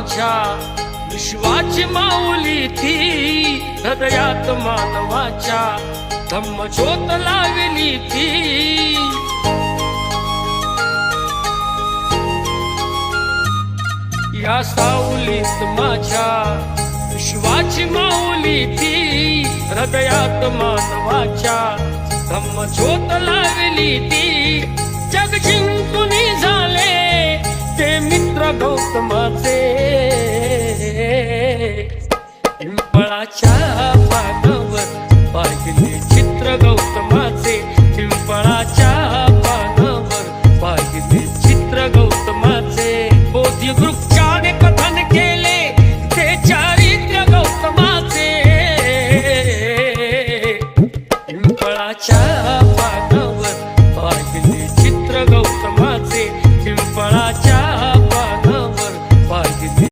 माझ्या विश्वाची माऊली ती हृदयात मानवाच्या धम्मज्योत लावली ती या सावलीत माझ्या विश्वाची माऊली ती हृदयात मानवाच्या धम्मज्योत लावली ती जग जिंकून झाले ते मित्र गौतमाचे